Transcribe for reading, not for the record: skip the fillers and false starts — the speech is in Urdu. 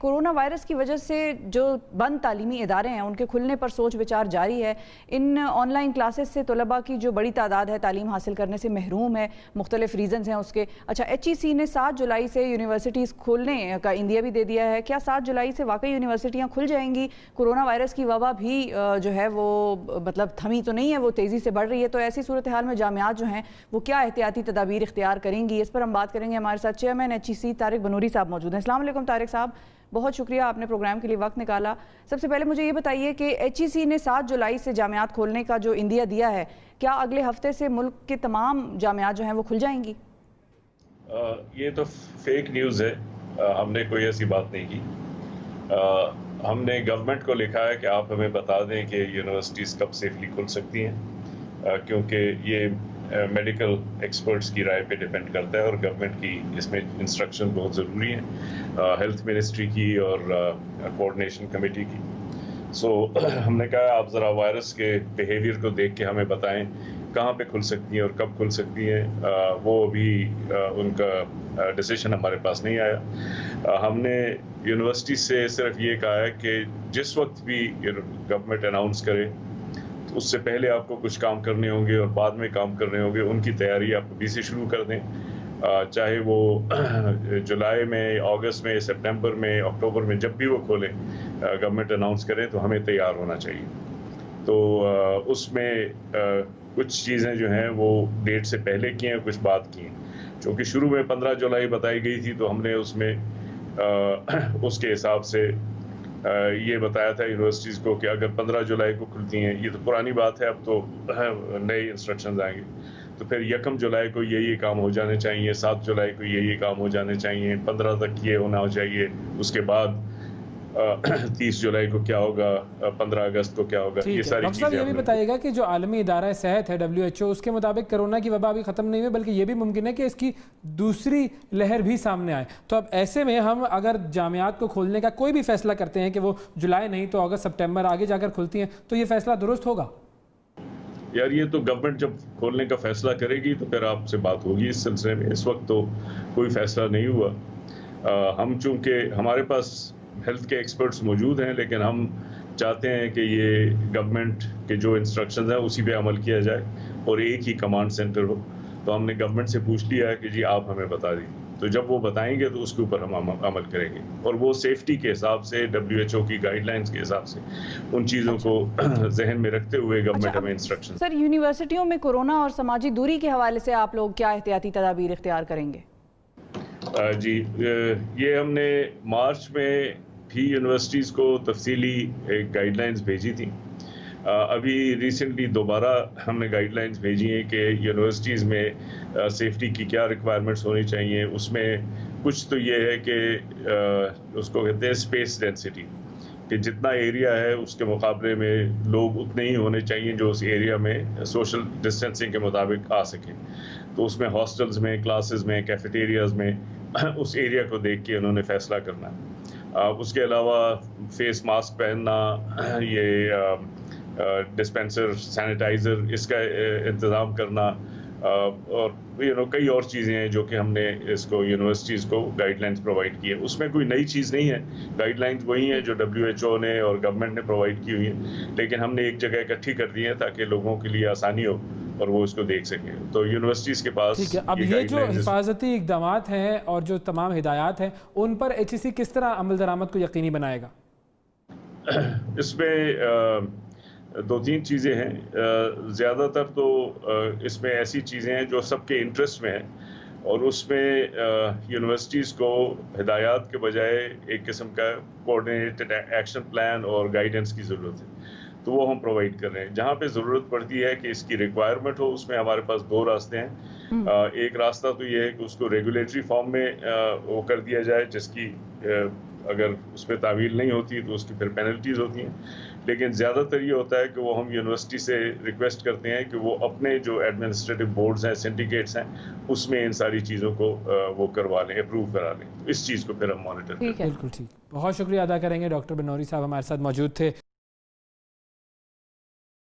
کورونا وائرس کی وجہ سے جو بند تعلیمی ادارے ہیں ان کے کھلنے پر سوچ وچار جاری ہے۔ ان آن لائن کلاسز سے طلباء کی جو بڑی تعداد ہے تعلیم حاصل کرنے سے محروم ہے، مختلف ریزنز ہیں اس کے۔ اچھا، ایچ ای سی نے 7 جولائی سے یونیورسٹیز کھولنے کا عندیہ بھی دے دیا ہے۔ کیا 7 جولائی سے واقعی یونیورسٹیاں کھل جائیں گی؟ کورونا وائرس کی وبا بھی جو ہے وہ تھمی تو نہیں ہے، وہ تیزی سے بڑھ رہی ہے، تو ایسی صورتحال میں جامعات جو ہیں وہ کیا احتیاطی تدابیر اختیار کریں گی؟ اس پر ہم بات کریں گے۔ ہمارے ساتھ چیئرمین ایچ ای سی طارق بنوری صاحب موجود ہیں۔ السلام علیکم طارق صاحب، بہت شکریہ آپ نے پروگرام کے لیے وقت نکالا۔ سب سے پہلے مجھے یہ بتائیے کہ ایچ ای سی نے 7 جولائی سے جامعات کھولنے کا جو عندیہ دیا ہے، کیا اگلے ہفتے سے ملک کے تمام جامعات جو ہیں وہ کھل جائیں گی؟ یہ تو فیک نیوز ہے، ہم نے کوئی ایسی بات نہیں کی۔ ہم نے گورنمنٹ کو لکھا ہے کہ آپ ہمیں بتا دیں کہ یونیورسٹیز کب سیفلی کھل سکتی ہیں، کیونکہ یہ میڈیکل ایکسپرٹس کی رائے پہ ڈیپینڈ کرتا ہے اور گورنمنٹ کی اس میں انسٹرکشن بہت ضروری ہیں، ہیلتھ منسٹری کی اور کوآرڈینیشن کمیٹی کی۔ سو ہم نے کہا آپ ذرا وائرس کے بیہیویئر کو دیکھ کے ہمیں بتائیں کہاں پہ کھل سکتی ہیں اور کب کھل سکتی ہیں۔ وہ ابھی ان کا ڈیسیشن ہمارے پاس نہیں آیا۔ ہم نے یونیورسٹی سے صرف یہ کہا ہے کہ جس وقت بھی گورنمنٹ اناؤنس کرے اس سے پہلے آپ کو کچھ کام کرنے ہوں گے اور بعد میں کام کرنے ہوں گے، ان کی تیاری آپ ابھی سے شروع کر دیں، چاہے وہ جولائی میں، اگست میں، سپٹمبر میں، اکتوبر میں، جب بھی وہ کھولیں گورنمنٹ اناؤنس کریں تو ہمیں تیار ہونا چاہیے۔ تو اس میں کچھ چیزیں جو ہیں وہ ڈیٹ سے پہلے کی ہیں، کچھ بعد کی ہیں۔ چونکہ شروع میں 15 جولائی بتائی گئی تھی تو ہم نے اس میں اس کے حساب سے یہ بتایا تھا یونیورسٹیز کو کہ اگر 15 جولائی کو کھلتی ہیں، یہ تو پرانی بات ہے، اب تو نئے انسٹرکشنز آئیں گے، تو پھر 1 جولائی کو یہ کام ہو جانے چاہیے، 7 جولائی کو یہ کام ہو جانے چاہیے، 15 تک یہ ہونا چاہیے، اس کے بعد 30 جولائی کو کیا ہوگا، 15 اگست کو کیا ہوگا، یہ ساری چیزیں۔ یہ بھی بتائیے گا کہ جو عالمی ادارہ صحت ہے WHO، اس کے مطابق کرونا کی وبا ابھی ختم نہیں ہوئی، بلکہ یہ بھی ممکن ہے کہ اس کی دوسری لہر بھی سامنے آئے۔ تو اب ایسے میں ہم اگر جامعات کو کھولنے کا کوئی بھی فیصلہ کرتے ہیں کہ وہ جولائی نہیں تو اگست، سپٹمبر آگے جا کر کھلتی ہیں، تو یہ فیصلہ درست ہوگا؟ یار یہ تو گورنمنٹ جب کھولنے کا فیصلہ کرے گی تو پھر آپ سے بات ہوگی اس سلسلے میں۔ اس وقت تو کوئی فیصلہ نہیں ہوا۔ ہم چونکہ ہمارے پاس ہیلتھ کے ایکسپرٹس موجود ہیں، لیکن ہم چاہتے ہیں کہ یہ گورنمنٹ کے جو انسٹرکشنز ہیں اسی پہ عمل کیا جائے اور ایک ہی کمانڈ سینٹر ہو۔ تو ہم نے گورنمنٹ سے پوچھ لیا ہے کہ جی آپ ہمیں بتا دیجیے، تو جب وہ بتائیں گے تو اس کے اوپر ہم عمل کریں گے، اور وہ سیفٹی کے حساب سے، WHO کی گائیڈ لائنز کے حساب سے ان چیزوں کو ذہن میں رکھتے ہوئے گورنمنٹ ہمیں انسٹرکشن۔ سر، یونیورسٹیوں میں کورونا اور سماجی دوری کے حوالے سے آپ لوگ کیا احتیاطی تدابیر اختیار کریں گے؟ جی، یہ ہم نے مارچ میں بھی یونیورسٹیز کو تفصیلی ایک گائیڈ لائنز بھیجی تھیں۔ ابھی ریسنٹلی دوبارہ ہم نے گائیڈ لائنز بھیجی ہیں کہ یونیورسٹیز میں سیفٹی کی کیا ریکوائرمنٹس ہونی چاہیے۔ اس میں کچھ تو یہ ہے کہ اس کو کہتے ہیں اسپیس ڈینسٹی، کہ جتنا ایریا ہے اس کے مقابلے میں لوگ اتنے ہی ہونے چاہیے جو اس ایریا میں سوشل ڈسٹینسنگ کے مطابق آ سکیں۔ تو اس میں ہاسٹلز میں، کلاسز میں، کیفیٹیریاز میں اس ایریا کو دیکھ کے انہوں نے فیصلہ کرنا ہے۔ اس کے علاوہ فیس ماسک پہننا، یہ ڈسپینسر، سینیٹائزر، اس کا انتظام کرنا، اور کئی اور چیزیں ہیں جو کہ ہم نے اس کو یونیورسٹیز کو گائیڈ لائنز پرووائڈ کی ہے۔ اس میں کوئی نئی چیز نہیں ہے، گائیڈ لائنز وہی ہیں جو WHO نے اور گورنمنٹ نے پرووائڈ کی ہوئی ہیں، لیکن ہم نے ایک جگہ اکٹھی کر دی ہیں تاکہ لوگوں کے لیے آسانی ہو اور وہ اس کو دیکھ سکیں۔ تو یونیورسٹیز کے پاس ٹھیک ہے، اب یہ جو حفاظتی اقدامات ہیں اور جو تمام ہدایات ہیں ان پر ایچ ای سی کس طرح عمل درآمد کو یقینی بنائے گا؟ اس میں 2-3 چیزیں ہیں۔ زیادہ تر تو اس میں ایسی چیزیں ہیں جو سب کے انٹرسٹ میں ہیں، اور اس میں یونیورسٹیز کو ہدایات کے بجائے ایک قسم کا کوآرڈینیٹڈ ایکشن پلان اور گائیڈنس کی ضرورت ہے، تو وہ ہم پرووائڈ کر رہے ہیں۔ جہاں پہ ضرورت پڑتی ہے کہ اس کی ریکوائرمنٹ ہو، اس میں ہمارے پاس 2 راستے ہیں۔ ایک راستہ تو یہ ہے کہ اس کو ریگولیٹری فارم میں وہ کر دیا جائے، جس کی اگر اس پہ تعویل نہیں ہوتی تو اس کی پھر پینلٹیز ہوتی ہیں، لیکن زیادہ تر یہ ہوتا ہے کہ وہ ہم یونیورسٹی سے ریکویسٹ کرتے ہیں کہ وہ اپنے جو ایڈمنسٹریٹو بورڈز ہیں، سنڈیکیٹس ہیں، اس میں ان ساری چیزوں کو وہ کروا لیں، اپروو کرا لیں۔ اس چیز کو پھر ہم مانیٹر کریں۔ بالکل ٹھیک، بہت شکریہ ادا کریں گے۔ ڈاکٹر بنوری صاحب ہمارے ساتھ موجود تھے۔